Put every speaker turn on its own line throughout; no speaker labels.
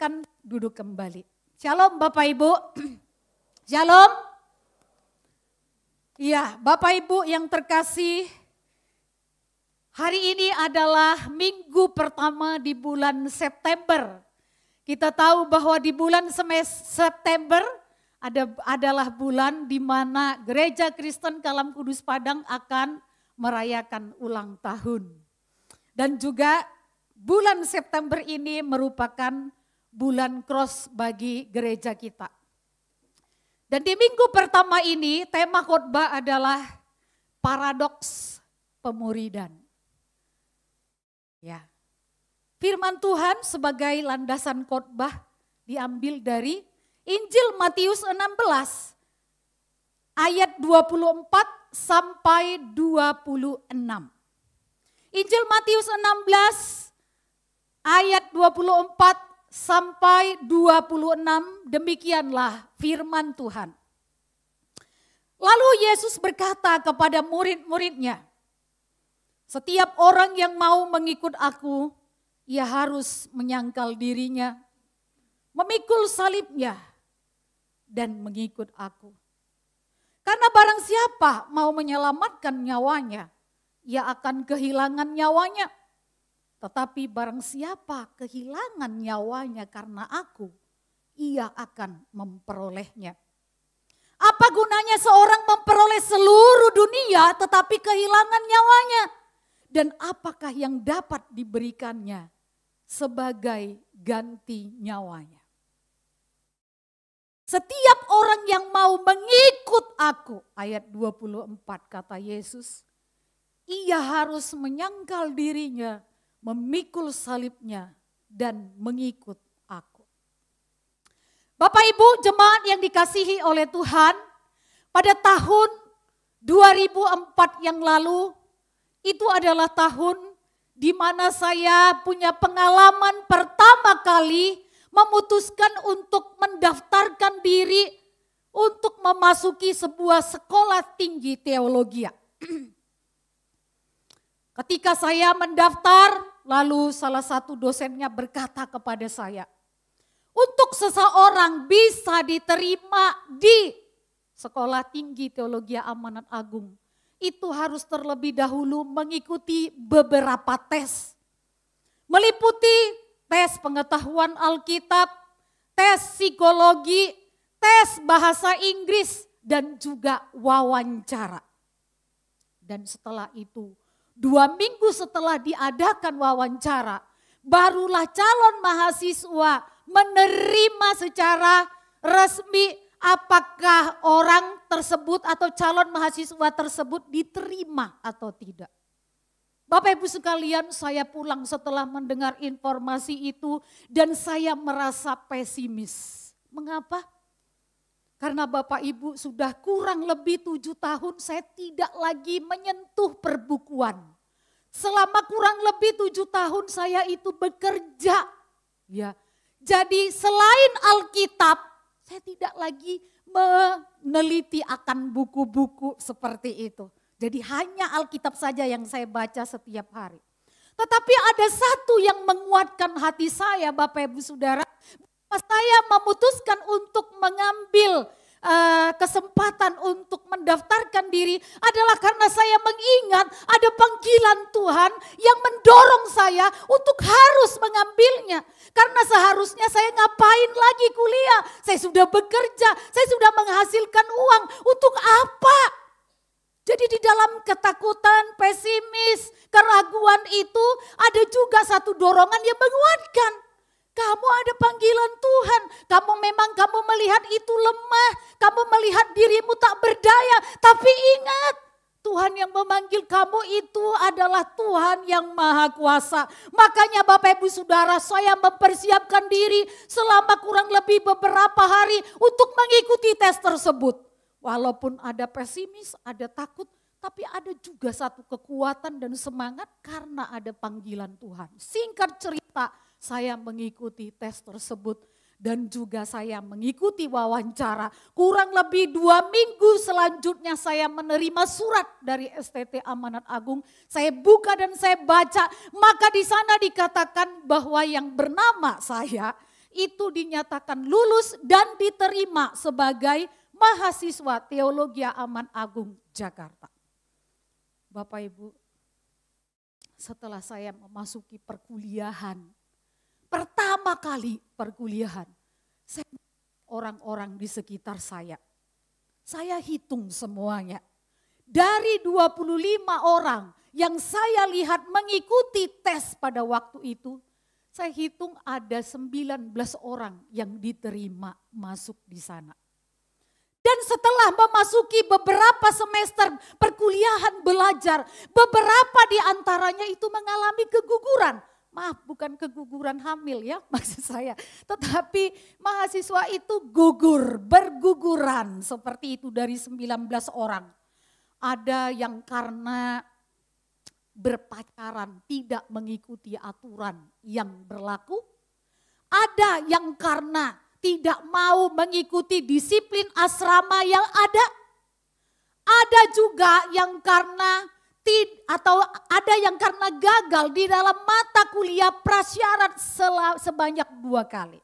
Silakan duduk kembali. Shalom Bapak Ibu. Shalom. Iya, Bapak Ibu yang terkasih, hari ini adalah minggu pertama di bulan September. Kita tahu bahwa di bulan September adalah bulan di mana Gereja Kristen Kalam Kudus Padang akan merayakan ulang tahun. Dan juga bulan September ini merupakan bulan cross bagi gereja kita. Dan di minggu pertama ini tema khotbah adalah paradoks pemuridan. Ya. Firman Tuhan sebagai landasan khotbah diambil dari Injil Matius 16 ayat 24 sampai 26. Injil Matius 16 ayat 24 sampai 26, demikianlah firman Tuhan. Lalu Yesus berkata kepada murid-muridnya, setiap orang yang mau mengikut aku, ia harus menyangkal dirinya, memikul salibnya, dan mengikut aku. Karena barang siapa mau menyelamatkan nyawanya, ia akan kehilangan nyawanya. Tetapi barang siapa kehilangan nyawanya karena aku, ia akan memperolehnya. Apa gunanya seorang memperoleh seluruh dunia tetapi kehilangan nyawanya? Dan apakah yang dapat diberikannya sebagai ganti nyawanya? Setiap orang yang mau mengikut aku, ayat 24 kata Yesus, ia harus menyangkal dirinya, memikul salibnya, dan mengikut aku. Bapak Ibu jemaat yang dikasihi oleh Tuhan, pada tahun 2004 yang lalu, itu adalah tahun di mana saya punya pengalaman pertama kali memutuskan untuk mendaftarkan diri untuk memasuki sebuah sekolah tinggi teologi. Ketika saya mendaftar, lalu salah satu dosennya berkata kepada saya, untuk seseorang bisa diterima di Sekolah Tinggi Teologi Amanat Agung, itu harus terlebih dahulu mengikuti beberapa tes. Meliputi tes pengetahuan Alkitab, tes psikologi, tes bahasa Inggris, dan juga wawancara. Dan setelah itu, 2 minggu setelah diadakan wawancara, barulah calon mahasiswa menerima secara resmi apakah orang tersebut atau calon mahasiswa tersebut diterima atau tidak. Bapak Ibu sekalian, saya pulang setelah mendengar informasi itu dan saya merasa pesimis. Mengapa? Karena Bapak Ibu sudah kurang lebih 7 tahun saya tidak lagi menyentuh perbukuan. Selama kurang lebih 7 tahun saya itu bekerja. Ya, jadi selain Alkitab, saya tidak lagi meneliti akan buku-buku seperti itu. Jadi hanya Alkitab saja yang saya baca setiap hari. Tetapi ada satu yang menguatkan hati saya Bapak Ibu Saudara. Saya memutuskan untuk mengambil kesempatan untuk mendaftarkan diri adalah karena saya mengingat ada panggilan Tuhan yang mendorong saya untuk harus mengambilnya. Karena seharusnya saya ngapain lagi kuliah? Saya sudah bekerja, saya sudah menghasilkan uang. Untuk apa? Jadi di dalam ketakutan, pesimis, keraguan itu ada juga satu dorongan yang menguatkan. Kamu ada panggilan Tuhan, kamu melihat itu lemah, kamu melihat dirimu tak berdaya. Tapi ingat, Tuhan yang memanggil kamu itu adalah Tuhan yang Maha Kuasa. Makanya Bapak Ibu Saudara, saya mempersiapkan diri selama kurang lebih beberapa hari untuk mengikuti tes tersebut. Walaupun ada pesimis, ada takut, tapi ada juga satu kekuatan dan semangat karena ada panggilan Tuhan. Singkat cerita, saya mengikuti tes tersebut dan juga saya mengikuti wawancara. Kurang lebih 2 minggu selanjutnya saya menerima surat dari STT Amanat Agung. Saya buka dan saya baca, maka di sana dikatakan bahwa yang bernama saya itu dinyatakan lulus dan diterima sebagai mahasiswa Teologi Aman Agung Jakarta. Bapak Ibu, setelah saya memasuki perkuliahan, pertama kali perkuliahan, orang-orang di sekitar saya hitung semuanya. Dari 25 orang yang saya lihat mengikuti tes pada waktu itu, saya hitung ada 19 orang yang diterima masuk di sana. Dan setelah memasuki beberapa semester perkuliahan belajar, beberapa di antaranya itu mengalami keguguran. Maaf, bukan keguguran hamil ya maksud saya. Tetapi mahasiswa itu berguguran seperti itu dari 19 orang. Ada yang karena berpacaran tidak mengikuti aturan yang berlaku. Ada yang karena tidak mau mengikuti disiplin asrama yang ada. Ada juga yang karena gagal di dalam mata kuliah prasyarat sebanyak 2 kali.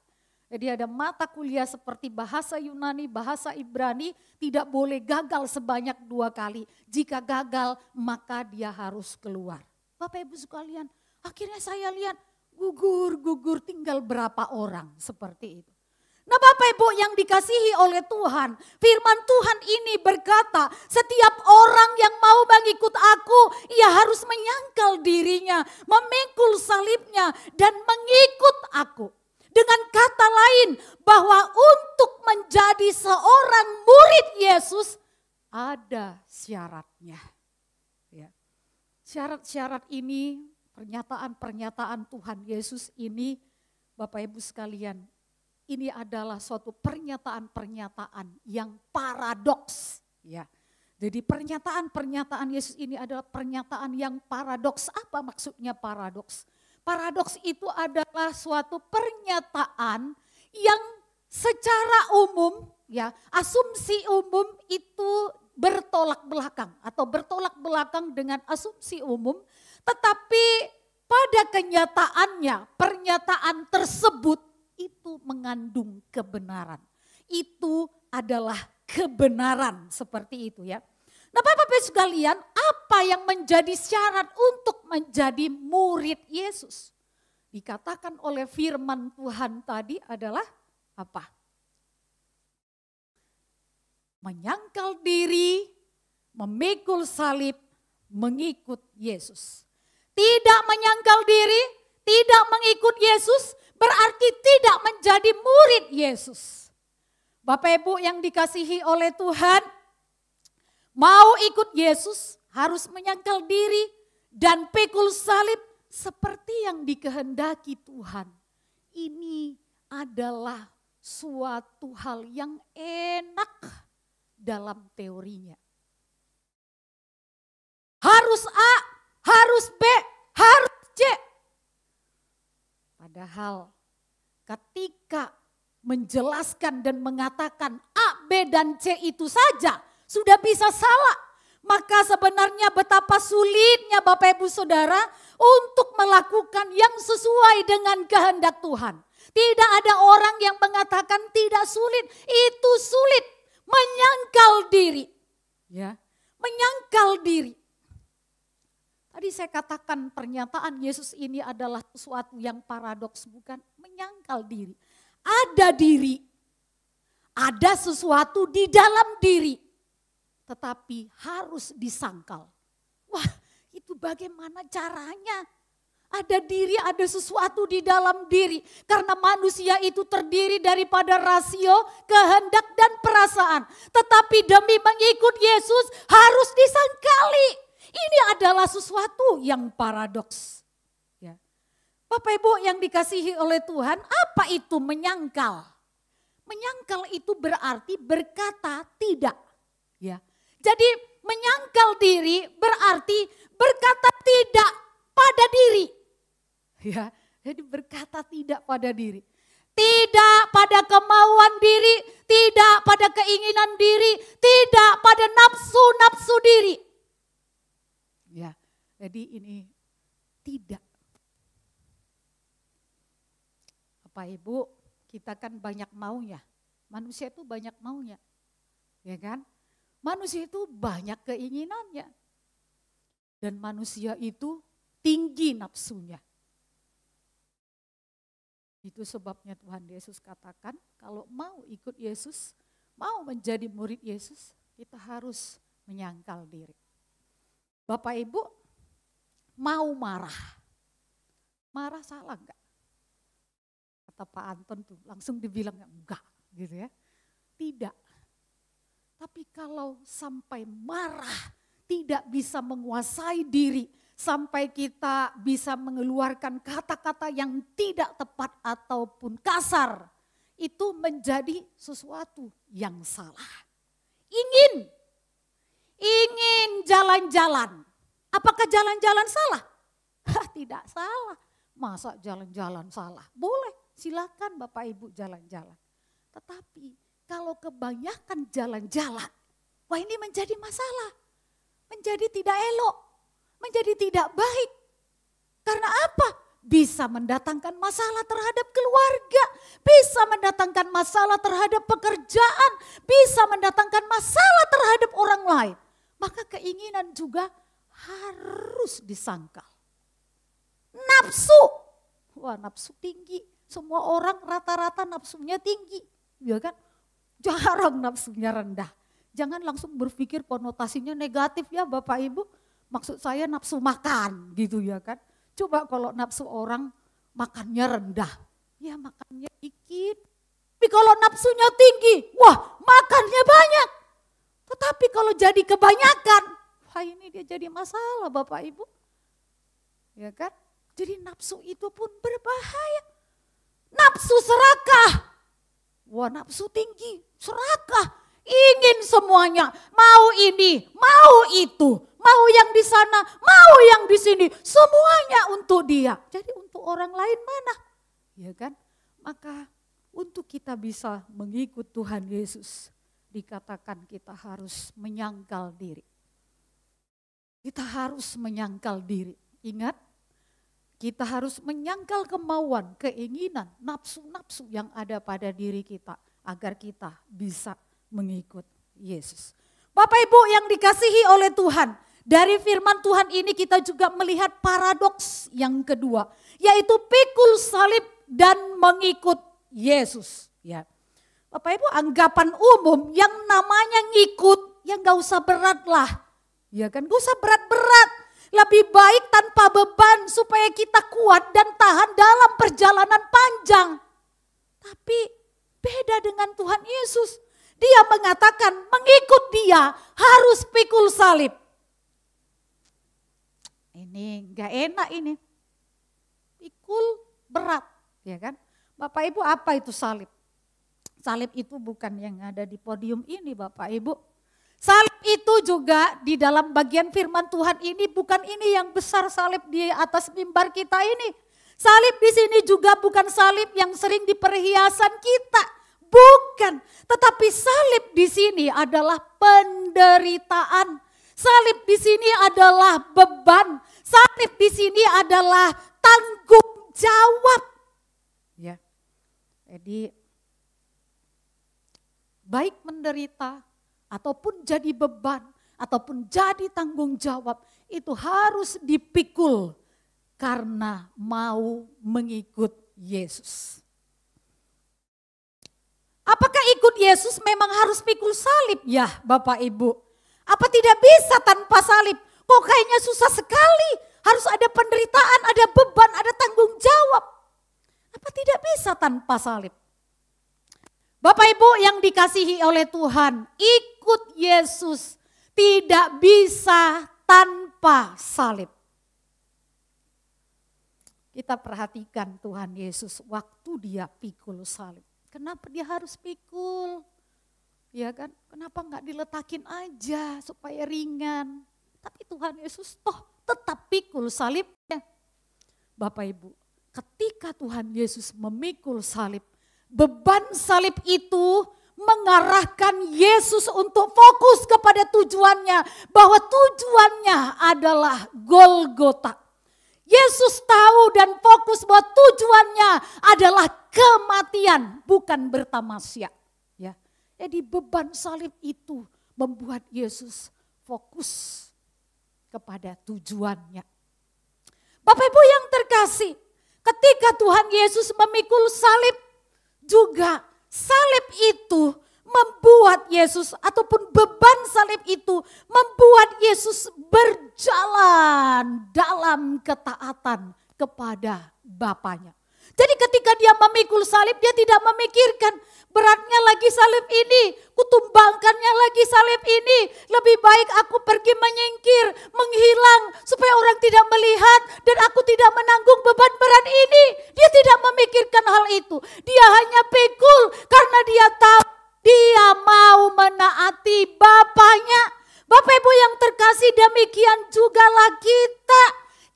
Jadi ada mata kuliah seperti bahasa Yunani, bahasa Ibrani, tidak boleh gagal sebanyak 2 kali. Jika gagal maka dia harus keluar. Bapak Ibu sekalian, akhirnya saya lihat gugur tinggal berapa orang seperti itu. Nah Bapak Ibu yang dikasihi oleh Tuhan, firman Tuhan ini berkata, setiap orang yang mau mengikut aku, ia harus menyangkal dirinya, memikul salibnya dan mengikut aku. Dengan kata lain, bahwa untuk menjadi seorang murid Yesus, ada syaratnya. Ya. Syarat-syarat ini, pernyataan-pernyataan Tuhan Yesus ini, Bapak Ibu sekalian, ini adalah suatu pernyataan-pernyataan yang paradoks. Ya. Jadi pernyataan-pernyataan Yesus ini adalah pernyataan yang paradoks. Apa maksudnya paradoks? Paradoks itu adalah suatu pernyataan yang secara umum, ya, asumsi umum itu bertolak belakang atau bertolak belakang dengan asumsi umum, tetapi pada kenyataannya pernyataan tersebut itu mengandung kebenaran. Itu adalah kebenaran seperti itu ya. Nah Bapak-Bapak sekalian, apa yang menjadi syarat untuk menjadi murid Yesus? Dikatakan oleh firman Tuhan tadi adalah apa? Menyangkal diri, memikul salib, mengikut Yesus. Tidak menyangkal diri, tidak mengikut Yesus, berarti tidak menjadi murid Yesus. Bapak Ibu yang dikasihi oleh Tuhan, mau ikut Yesus harus menyangkal diri dan pikul salib seperti yang dikehendaki Tuhan. Ini adalah suatu hal yang enak dalam teorinya. Harus A, harus B, harus C. Padahal ketika menjelaskan dan mengatakan A, B, dan C itu saja sudah bisa salah. Maka sebenarnya betapa sulitnya Bapak Ibu Saudara untuk melakukan yang sesuai dengan kehendak Tuhan. Tidak ada orang yang mengatakan tidak sulit, itu sulit. Menyangkal diri. Ya, menyangkal diri. Tadi saya katakan pernyataan Yesus ini adalah sesuatu yang paradoks, bukan? Menyangkal diri. Ada diri, ada sesuatu di dalam diri, tetapi harus disangkal. Wah, itu bagaimana caranya? Ada diri, ada sesuatu di dalam diri. Karena manusia itu terdiri daripada rasio, kehendak, dan perasaan. Tetapi demi mengikut Yesus harus disangkali. Ini adalah sesuatu yang paradoks. Ya. Bapak Ibu yang dikasihi oleh Tuhan, apa itu menyangkal? Menyangkal itu berarti berkata tidak. Ya. Jadi menyangkal diri berarti berkata tidak pada diri. Ya, jadi berkata tidak pada diri. Tidak pada kemauan diri, tidak pada keinginan diri, tidak pada nafsu-nafsu diri. Ya, jadi ini tidak. Bapak Ibu, kita kan banyak maunya. Manusia itu banyak maunya. Ya kan? Manusia itu banyak keinginannya. Dan manusia itu tinggi nafsunya. Itu sebabnya Tuhan Yesus katakan kalau mau ikut Yesus, mau menjadi murid Yesus, kita harus menyangkal diri. Bapak Ibu mau marah. Marah salah enggak? Kata Pak Anton tuh langsung dibilang enggak gitu ya. Tidak. Tapi kalau sampai marah tidak bisa menguasai diri, sampai kita bisa mengeluarkan kata-kata yang tidak tepat ataupun kasar, itu menjadi sesuatu yang salah. Ingin jalan-jalan. Apakah jalan-jalan salah? Tidak salah. Masa jalan-jalan salah? Boleh, silakan Bapak Ibu jalan-jalan. Tetapi kalau kebanyakan jalan-jalan, wah ini menjadi masalah. Menjadi tidak elok, menjadi tidak baik. Karena apa? Bisa mendatangkan masalah terhadap keluarga, bisa mendatangkan masalah terhadap pekerjaan, bisa mendatangkan masalah terhadap orang lain. Maka keinginan juga harus disangkal. Nafsu, wah nafsu tinggi. Semua orang rata-rata nafsunya tinggi, ya kan? Jarang nafsunya rendah. Jangan langsung berpikir konotasinya negatif ya Bapak Ibu. Maksud saya nafsu makan gitu ya kan. Coba kalau nafsu orang makannya rendah, ya makannya dikit. Tapi kalau nafsunya tinggi, wah makannya banyak. Tetapi kalau jadi kebanyakan, wah ini dia jadi masalah Bapak Ibu. Ya kan? Jadi nafsu itu pun berbahaya. Nafsu serakah. Wah nafsu tinggi, serakah. Ingin semuanya, mau ini, mau itu, mau yang di sana, mau yang di sini, semuanya untuk dia. Jadi untuk orang lain mana? Ya kan? Maka untuk kita bisa mengikut Tuhan Yesus, dikatakan kita harus menyangkal diri. Kita harus menyangkal diri. Ingat, kita harus menyangkal kemauan, keinginan, nafsu-nafsu yang ada pada diri kita agar kita bisa mengikut Yesus. Bapak Ibu yang dikasihi oleh Tuhan, dari firman Tuhan ini kita juga melihat paradoks yang kedua, yaitu pikul salib dan mengikut Yesus. Ya, Bapak Ibu anggapan umum yang namanya ngikut, ya gak usah berat lah, ya kan gak usah berat-berat. Lebih baik tanpa beban supaya kita kuat dan tahan dalam perjalanan panjang. Tapi beda dengan Tuhan Yesus. Dia mengatakan mengikut dia harus pikul salib. Ini gak enak ini. Pikul berat, ya kan? Bapak Ibu apa itu salib? Salib itu bukan yang ada di podium ini Bapak Ibu. Salib itu juga di dalam bagian firman Tuhan ini bukan ini yang besar salib di atas mimbar kita ini. Salib di sini juga bukan salib yang sering di perhiasan kita. Bukan, tetapi salib di sini adalah penderitaan. Salib di sini adalah beban. Salib di sini adalah tanggung jawab. Ya. Jadi baik menderita ataupun jadi beban ataupun jadi tanggung jawab itu harus dipikul karena mau mengikut Yesus. Apakah ikut Yesus memang harus pikul salib? Ya Bapak Ibu. Apa tidak bisa tanpa salib? Kok kayaknya susah sekali. Harus ada penderitaan, ada beban, ada tanggung jawab. Apa tidak bisa tanpa salib? Bapak Ibu yang dikasihi oleh Tuhan, ikut Yesus tidak bisa tanpa salib. Kita perhatikan Tuhan Yesus waktu dia pikul salib. Kenapa dia harus pikul? Ya kan? Kenapa enggak diletakin aja supaya ringan? Tapi Tuhan Yesus toh tetap pikul salibnya. Bapak Ibu, ketika Tuhan Yesus memikul salib, beban salib itu mengarahkan Yesus untuk fokus kepada tujuannya. Bahwa tujuannya adalah Golgota. Yesus tahu dan fokus bahwa tujuannya adalah kematian, bukan bertamasya. Ya, jadi beban salib itu membuat Yesus fokus kepada tujuannya. Bapak Ibu yang terkasih, ketika Tuhan Yesus memikul salib, juga salib itu membuat Yesus ataupun beban salib itu membuat Yesus berjalan dalam ketaatan kepada Bapanya. Jadi ketika dia memikul salib, dia tidak memikirkan beratnya lagi salib ini, kutumbangkannya lagi salib ini, lebih baik aku pergi menyingkir, menghilang supaya orang tidak melihat dan aku tidak menanggung beban berat ini. Dia tidak memikirkan hal itu. Dia hanya pikul karena dia tahu dia mau menaati Bapanya. Bapak Ibu yang terkasih, demikian jugalah kita.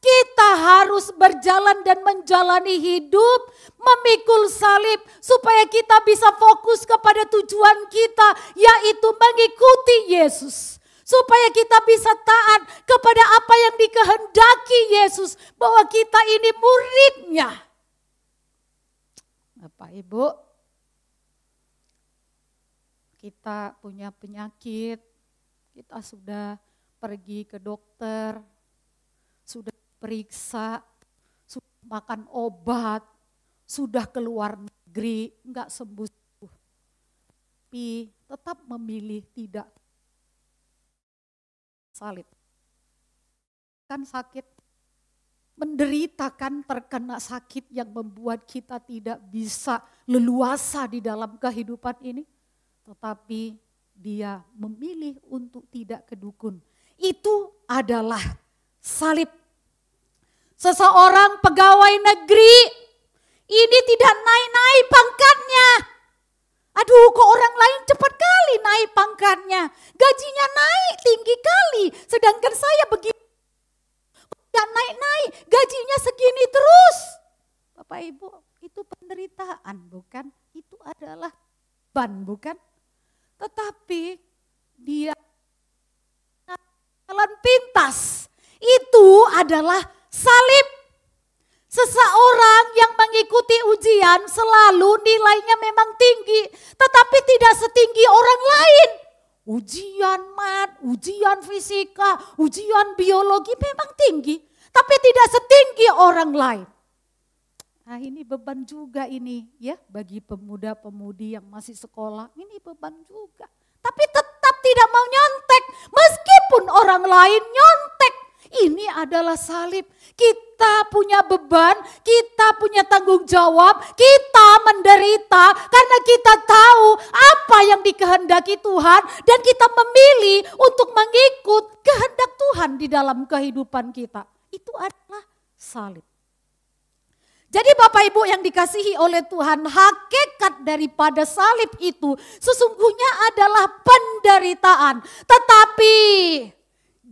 Kita harus berjalan dan menjalani hidup, memikul salib supaya kita bisa fokus kepada tujuan kita, yaitu mengikuti Yesus. Supaya kita bisa taat kepada apa yang dikehendaki Yesus, bahwa kita ini muridnya. Bapak Ibu, kita punya penyakit, kita sudah pergi ke dokter, sudah periksa, sudah makan obat, sudah keluar negeri, enggak sembuh-sembuh. Tapi tetap memilih tidak salib. Kan sakit, menderita kan, terkena sakit yang membuat kita tidak bisa leluasa di dalam kehidupan ini. Tetapi dia memilih untuk tidak ke dukun. Itu adalah salib. Seseorang pegawai negeri ini tidak naik-naik pangkatnya. Aduh, kok orang lain cepat kali naik pangkatnya. Gajinya naik tinggi kali. Sedangkan saya begini. Tidak naik-naik, gajinya segini terus. Bapak Ibu, itu penderitaan bukan? Itu adalah beban bukan? Tetapi dia jalan pintas. Itu adalah salib. Seseorang yang mengikuti ujian selalu nilainya memang tinggi, tetapi tidak setinggi orang lain. Ujian mat, ujian fisika, ujian biologi memang tinggi, tapi tidak setinggi orang lain. Nah, ini beban juga ini ya bagi pemuda-pemudi yang masih sekolah, ini beban juga. Tapi tetap tidak mau nyontek meskipun orang lain nyontek. Ini adalah salib. Kita punya beban, kita punya tanggung jawab, kita menderita karena kita tahu apa yang dikehendaki Tuhan dan kita memilih untuk mengikut kehendak Tuhan di dalam kehidupan kita. Itu adalah salib. Jadi Bapak Ibu yang dikasihi oleh Tuhan, hakikat daripada salib itu sesungguhnya adalah penderitaan. Tetapi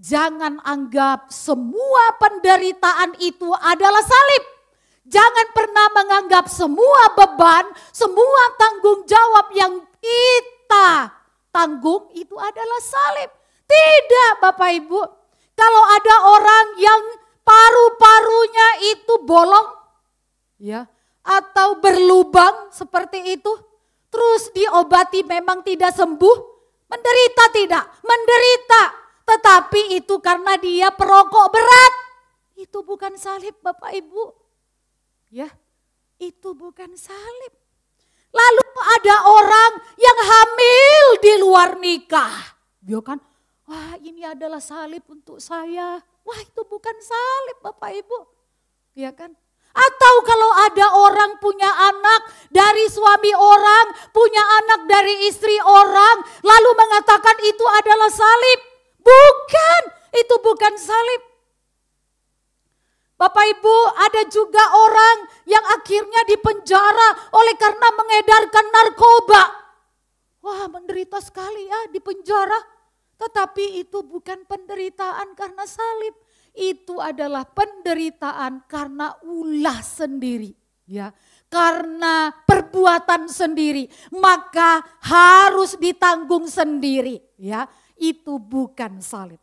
jangan anggap semua penderitaan itu adalah salib. Jangan pernah menganggap semua beban, semua tanggung jawab yang kita tanggung itu adalah salib. Tidak Bapak Ibu. Kalau ada orang yang paru-parunya itu bolong, ya, atau berlubang seperti itu, terus diobati memang tidak sembuh, menderita tidak? Menderita. Tetapi itu karena dia perokok berat. Itu bukan salib Bapak Ibu. Ya, itu bukan salib. Lalu ada orang yang hamil di luar nikah. Dia kan, wah ini adalah salib untuk saya. Wah itu bukan salib Bapak Ibu. Ya kan? Atau kalau ada orang punya anak dari suami orang, punya anak dari istri orang, lalu mengatakan itu adalah salib. Bukan, itu bukan salib. Bapak Ibu, ada juga orang yang akhirnya dipenjara oleh karena mengedarkan narkoba. Wah, menderita sekali ya di penjara. Tetapi itu bukan penderitaan karena salib. Itu adalah penderitaan karena ulah sendiri, ya. Karena perbuatan sendiri, maka harus ditanggung sendiri, ya. Itu bukan salib.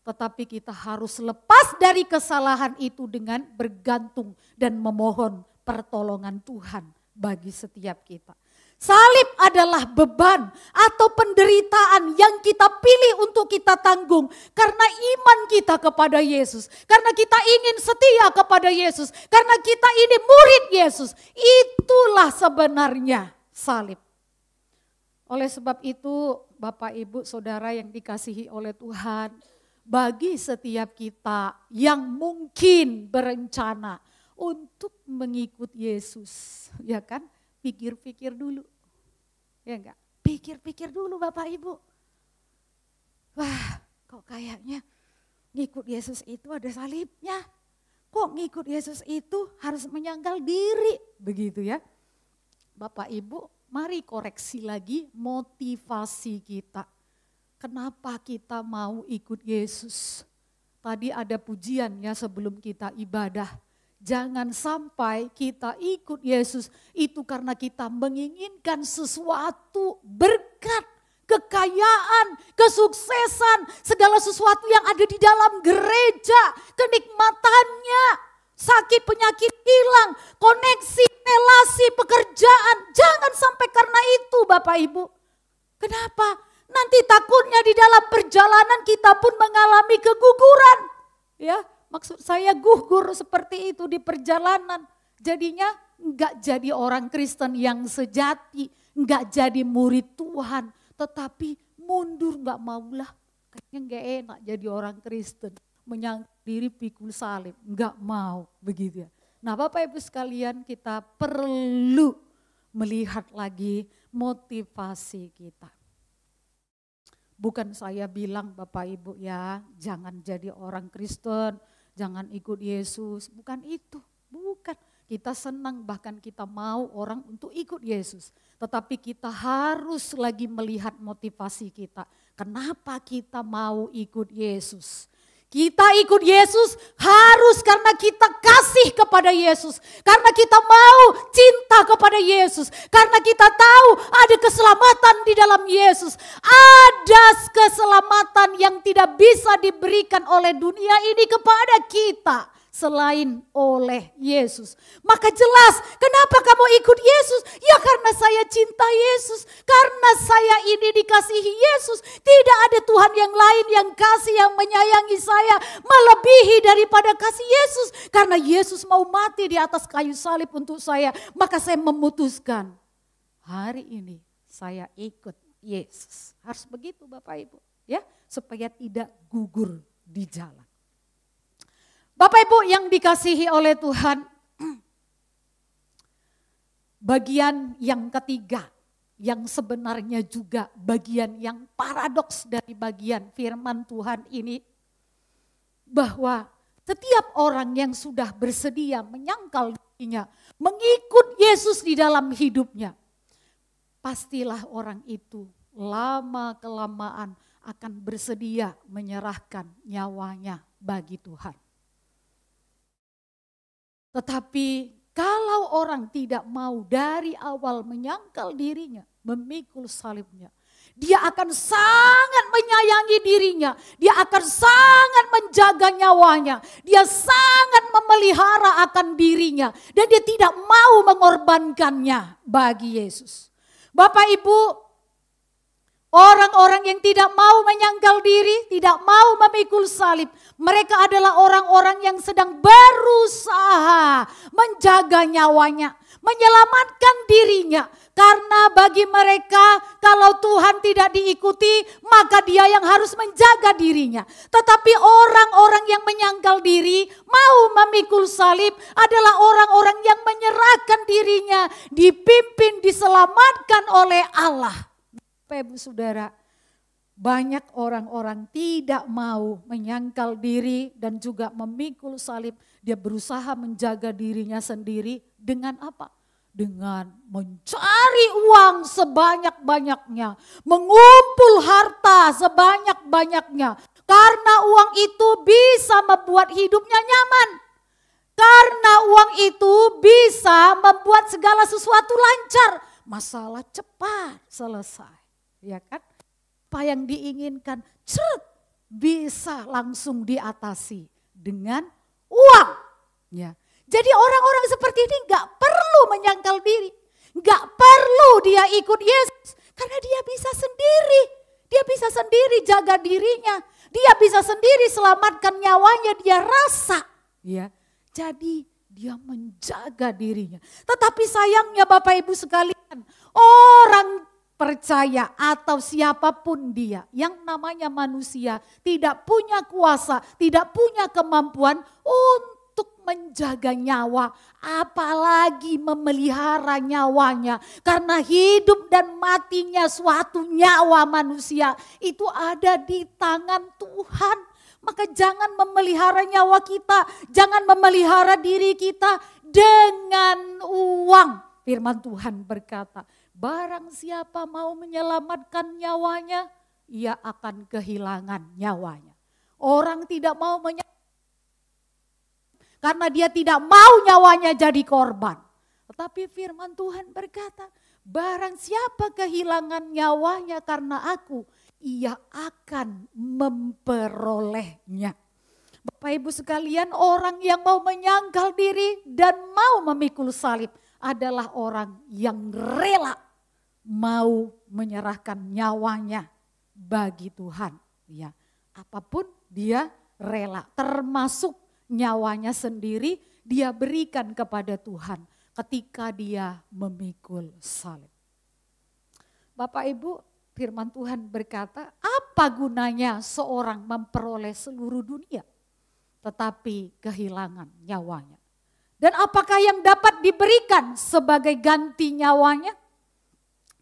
Tetapi kita harus lepas dari kesalahan itu dengan bergantung dan memohon pertolongan Tuhan bagi setiap kita. Salib adalah beban atau penderitaan yang kita pilih untuk kita tanggung karena iman kita kepada Yesus. Karena kita ingin setia kepada Yesus. Karena kita ini murid Yesus. Itulah sebenarnya salib. Oleh sebab itu Bapak Ibu Saudara yang dikasihi oleh Tuhan, bagi setiap kita yang mungkin berencana untuk mengikut Yesus, ya kan? Pikir-pikir dulu, ya enggak? Pikir-pikir dulu Bapak Ibu. Wah, kok kayaknya ngikut Yesus itu ada salibnya. Kok ngikut Yesus itu harus menyangkal diri, begitu ya? Bapak Ibu, mari koreksi lagi motivasi kita. Kenapa kita mau ikut Yesus? Tadi ada pujian ya sebelum kita ibadah. Jangan sampai kita ikut Yesus itu karena kita menginginkan sesuatu, berkat, kekayaan, kesuksesan, segala sesuatu yang ada di dalam gereja, kenikmatannya, sakit penyakit hilang, koneksi, relasi, pekerjaan. Jangan sampai karena itu Bapak Ibu. Kenapa? Nanti takutnya di dalam perjalanan kita pun mengalami keguguran. Ya, maksud saya gugur seperti itu di perjalanan. Jadinya enggak jadi orang Kristen yang sejati, enggak jadi murid Tuhan. Tetapi mundur enggak maulah. Kayaknya enggak enak jadi orang Kristen. Menyangkal diri pikul salib, enggak mau begitu ya. Nah Bapak Ibu sekalian, kita perlu melihat lagi motivasi kita. Bukan saya bilang Bapak Ibu ya, jangan jadi orang Kristen, jangan ikut Yesus. Bukan itu, bukan. Kita senang bahkan kita mau orang untuk ikut Yesus. Tetapi kita harus lagi melihat motivasi kita. Kenapa kita mau ikut Yesus? Kita ikut Yesus harus karena kita kasih kepada Yesus. Karena kita mau cinta kepada Yesus. Karena kita tahu ada keselamatan di dalam Yesus. Ada keselamatan yang tidak bisa diberikan oleh dunia ini kepada kita selain oleh Yesus. Maka jelas kenapa kamu ikut Yesus? Ya karena saya cinta Yesus. Karena saya ini dikasihi Yesus. Tidak ada Tuhan yang lain yang kasih, yang menyayangi saya melebihi daripada kasih Yesus. Karena Yesus mau mati di atas kayu salib untuk saya. Maka saya memutuskan hari ini saya ikut Yesus. Harus begitu Bapak Ibu. Ya, supaya tidak gugur di jalan. Bapak Ibu yang dikasihi oleh Tuhan, bagian yang ketiga yang sebenarnya juga bagian yang paradoks dari bagian firman Tuhan ini, bahwa setiap orang yang sudah bersedia menyangkal dirinya, mengikut Yesus di dalam hidupnya, pastilah orang itu lama-kelamaan akan bersedia menyerahkan nyawanya bagi Tuhan. Tetapi kalau orang tidak mau dari awal menyangkal dirinya, memikul salibnya, dia akan sangat menyayangi dirinya, dia akan sangat menjaga nyawanya, dia sangat memelihara akan dirinya, dan dia tidak mau mengorbankannya bagi Yesus. Bapak Ibu, orang-orang yang tidak mau menyangkal diri, tidak mau memikul salib, mereka adalah orang-orang yang sedang berusaha menjaga nyawanya, menyelamatkan dirinya. Karena bagi mereka kalau Tuhan tidak diikuti, maka dia yang harus menjaga dirinya. Tetapi orang-orang yang menyangkal diri, mau memikul salib adalah orang-orang yang menyerahkan dirinya, dipimpin, diselamatkan oleh Allah. Bapak Ibu Saudara, banyak orang-orang tidak mau menyangkal diri dan juga memikul salib. Dia berusaha menjaga dirinya sendiri dengan apa? Dengan mencari uang sebanyak-banyaknya, mengumpul harta sebanyak-banyaknya. Karena uang itu bisa membuat hidupnya nyaman. Karena uang itu bisa membuat segala sesuatu lancar. Masalah cepat selesai. Ya kan? Apa yang diinginkan, ceret, bisa langsung diatasi dengan uang. Ya. Jadi orang-orang seperti ini gak perlu menyangkal diri. Gak perlu dia ikut Yesus. Karena dia bisa sendiri. Dia bisa sendiri jaga dirinya. Dia bisa sendiri selamatkan nyawanya. Dia rasa. Ya. Jadi dia menjaga dirinya. Tetapi sayangnya Bapak Ibu sekalian. Orang percaya atau siapapun dia yang namanya manusia tidak punya kuasa, tidak punya kemampuan untuk menjaga nyawa, apalagi memelihara nyawanya. Karena hidup dan matinya suatu nyawa manusia itu ada di tangan Tuhan. Maka jangan memelihara nyawa kita, jangan memelihara diri kita dengan uang. Firman Tuhan berkata, barang siapa mau menyelamatkan nyawanya, ia akan kehilangan nyawanya. Orang tidak mau karena dia tidak mau nyawanya jadi korban. Tetapi firman Tuhan berkata, barang siapa kehilangan nyawanya karena aku, ia akan memperolehnya. Bapak Ibu sekalian, orang yang mau menyangkal diri dan mau memikul salib adalah orang yang rela mau menyerahkan nyawanya bagi Tuhan. Ya, apapun dia rela, termasuk nyawanya sendiri dia berikan kepada Tuhan ketika dia memikul salib. Bapak Ibu, firman Tuhan berkata, apa gunanya seorang memperoleh seluruh dunia tetapi kehilangan nyawanya? Dan apakah yang dapat diberikan sebagai ganti nyawanya?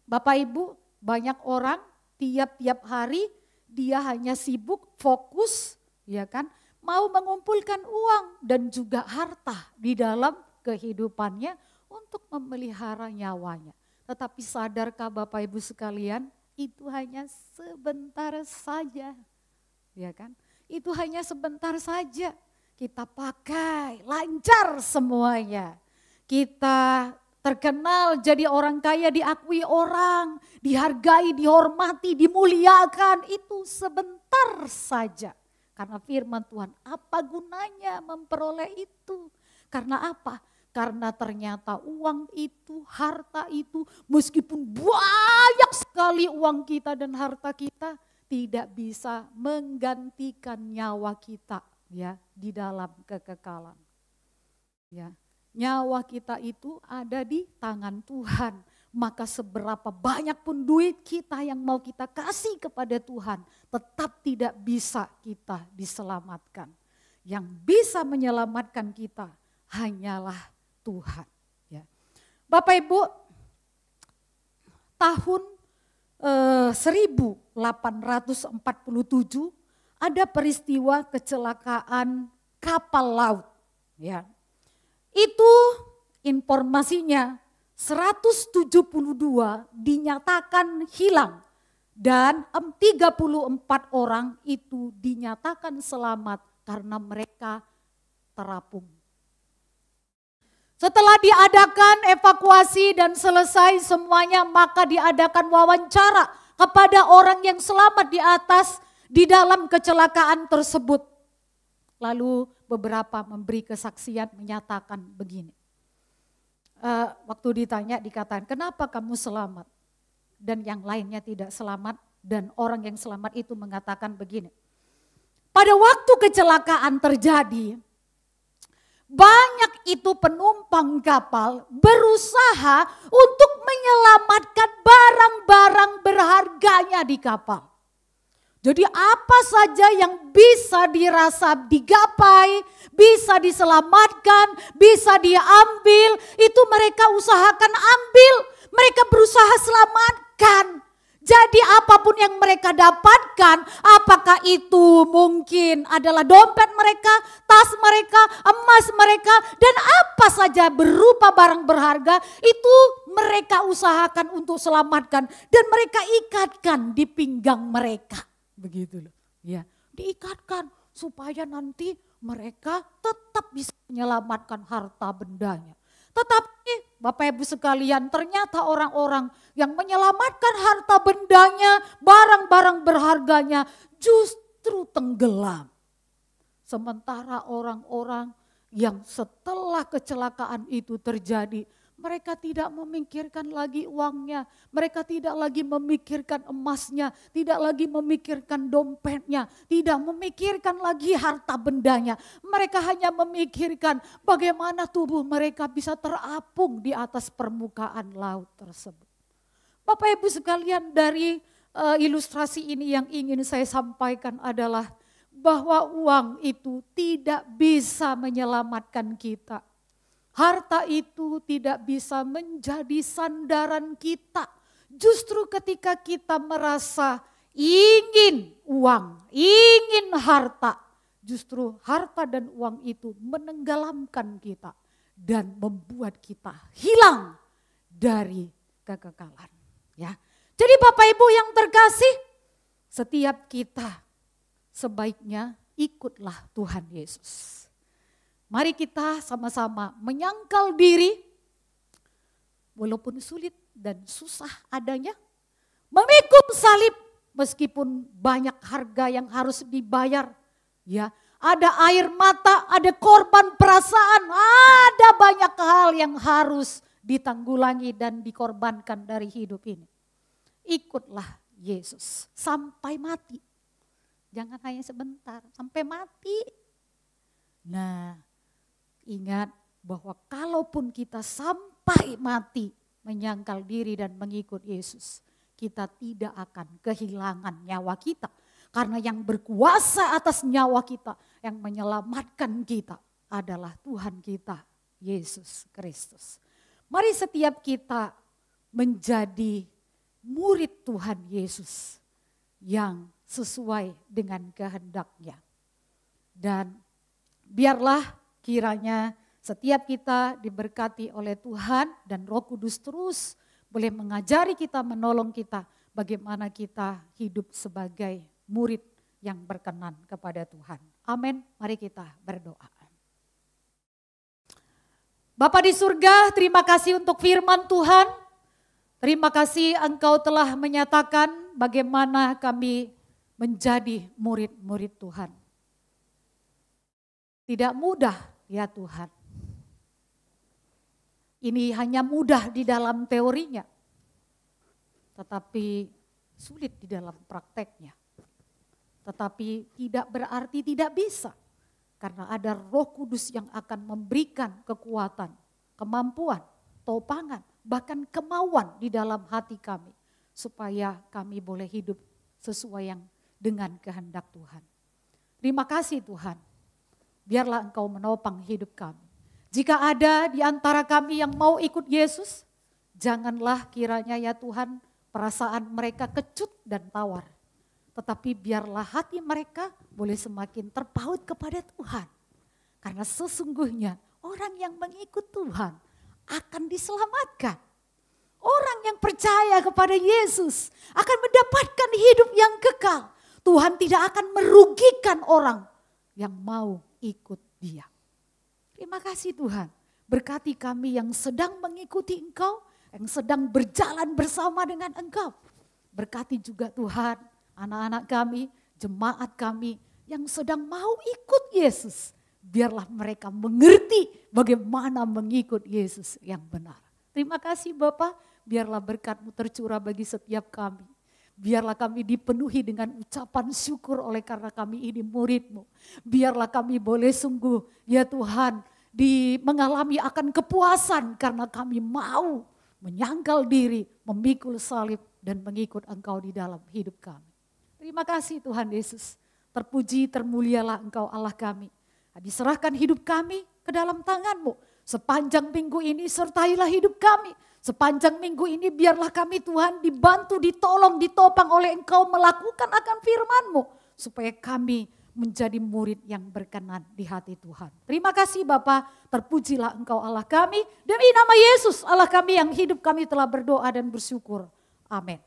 Bapak Ibu, banyak orang tiap-tiap hari dia hanya sibuk, fokus, ya kan, mau mengumpulkan uang dan juga harta di dalam kehidupannya untuk memelihara nyawanya. Tetapi sadarkah Bapak Ibu sekalian, itu hanya sebentar saja, ya kan? Itu hanya sebentar saja. Kita pakai lancar semuanya. Kita terkenal jadi orang kaya, diakui orang, dihargai, dihormati, dimuliakan. Itu sebentar saja. Karena firman Tuhan, apa gunanya memperoleh itu? Karena apa? Karena ternyata uang itu, harta itu, meskipun banyak sekali uang kita dan harta kita, tidak bisa menggantikan nyawa kita, ya, di dalam kekekalan. Ya, nyawa kita itu ada di tangan Tuhan. Maka seberapa banyak pun duit kita yang mau kita kasih kepada Tuhan, tetap tidak bisa kita diselamatkan. Yang bisa menyelamatkan kita hanyalah Tuhan. Ya. Bapak Ibu, tahun 1847 ada peristiwa kecelakaan kapal laut. Ya. Itu informasinya 172 dinyatakan hilang dan 34 orang itu dinyatakan selamat karena mereka terapung. Setelah diadakan evakuasi dan selesai semuanya, maka diadakan wawancara kepada orang yang selamat di dalam kecelakaan tersebut. Lalu beberapa memberi kesaksian menyatakan begini. Waktu ditanya dikatakan, kenapa kamu selamat? Dan yang lainnya tidak selamat, dan orang yang selamat itu mengatakan begini. Pada waktu kecelakaan terjadi, banyak itu penumpang kapal berusaha untuk menyelamatkan barang-barang berharganya di kapal. Jadi apa saja yang bisa dirasa digapai, bisa diselamatkan, bisa diambil, itu mereka usahakan ambil, mereka berusaha selamatkan. Jadi apapun yang mereka dapatkan, apakah itu mungkin adalah dompet mereka, tas mereka, emas mereka, dan apa saja berupa barang berharga, itu mereka usahakan untuk selamatkan dan mereka ikatkan di pinggang mereka. Begitu loh, ya, diikatkan supaya nanti mereka tetap bisa menyelamatkan harta bendanya. Tetapi Bapak Ibu sekalian, ternyata orang-orang yang menyelamatkan harta bendanya, barang-barang berharganya, justru justru tenggelam. Sementara orang-orang yang setelah kecelakaan itu terjadi, mereka tidak memikirkan lagi uangnya, mereka tidak lagi memikirkan emasnya, tidak lagi memikirkan dompetnya, tidak memikirkan lagi harta bendanya. Mereka hanya memikirkan bagaimana tubuh mereka bisa terapung di atas permukaan laut tersebut. Bapak Ibu sekalian, dari ilustrasi ini yang ingin saya sampaikan adalah bahwa uang itu tidak bisa menyelamatkan kita. Harta itu tidak bisa menjadi sandaran kita. Justru ketika kita merasa ingin uang, ingin harta, justru harta dan uang itu menenggelamkan kita dan membuat kita hilang dari kekekalan. Ya. Jadi Bapak Ibu yang terkasih, setiap kita sebaiknya ikutlah Tuhan Yesus. Mari kita sama-sama menyangkal diri, walaupun sulit dan susah adanya, memikul salib meskipun banyak harga yang harus dibayar. Ya, ada air mata, ada korban perasaan, ada banyak hal yang harus ditanggulangi dan dikorbankan dari hidup ini. Ikutlah Yesus sampai mati. Jangan hanya sebentar, sampai mati. Nah, ingat bahwa kalaupun kita sampai mati menyangkal diri dan mengikut Yesus, kita tidak akan kehilangan nyawa kita. Karena yang berkuasa atas nyawa kita, yang menyelamatkan kita adalah Tuhan kita, Yesus Kristus. Mari setiap kita menjadi murid Tuhan Yesus yang sesuai dengan kehendak-Nya. Dan biarlah kiranya setiap kita diberkati oleh Tuhan dan Roh Kudus terus boleh mengajari kita, menolong kita bagaimana kita hidup sebagai murid yang berkenan kepada Tuhan. Amin. Mari kita berdoa. Bapa di surga, terima kasih untuk firman Tuhan. Terima kasih Engkau telah menyatakan bagaimana kami menjadi murid-murid Tuhan. Tidak mudah ya Tuhan. Ini hanya mudah di dalam teorinya, tetapi sulit di dalam prakteknya. Tetapi tidak berarti tidak bisa, karena ada Roh Kudus yang akan memberikan kekuatan, kemampuan, topangan, bahkan kemauan di dalam hati kami, supaya kami boleh hidup sesuai yang dengan kehendak Tuhan. Terima kasih Tuhan. Biarlah Engkau menopang hidup kami. Jika ada di antara kami yang mau ikut Yesus, janganlah kiranya ya Tuhan perasaan mereka kecut dan tawar. Tetapi biarlah hati mereka boleh semakin terpaut kepada Tuhan. Karena sesungguhnya orang yang mengikut Tuhan akan diselamatkan. Orang yang percaya kepada Yesus akan mendapatkan hidup yang kekal. Tuhan tidak akan merugikan orang yang mau ikut Dia. Terima kasih Tuhan. Berkati kami yang sedang mengikuti Engkau, yang sedang berjalan bersama dengan Engkau. Berkati juga Tuhan anak-anak kami, jemaat kami yang sedang mau ikut Yesus. Biarlah mereka mengerti bagaimana mengikut Yesus yang benar. Terima kasih Bapa, biarlah berkat-Mu tercurah bagi setiap kami. Biarlah kami dipenuhi dengan ucapan syukur oleh karena kami ini murid-Mu. Biarlah kami boleh sungguh ya Tuhan mengalami akan kepuasan karena kami mau menyangkal diri, memikul salib dan mengikut Engkau di dalam hidup kami. Terima kasih Tuhan Yesus. Terpuji, termulialah Engkau Allah kami. Diserahkan hidup kami ke dalam tangan-Mu. Sepanjang minggu ini sertailah hidup kami. Sepanjang minggu ini biarlah kami Tuhan dibantu, ditolong, ditopang oleh Engkau melakukan akan firman-Mu. Supaya kami menjadi murid yang berkenan di hati Tuhan. Terima kasih Bapa, terpujilah Engkau Allah kami. Demi nama Yesus Allah kami yang hidup kami telah berdoa dan bersyukur. Amin.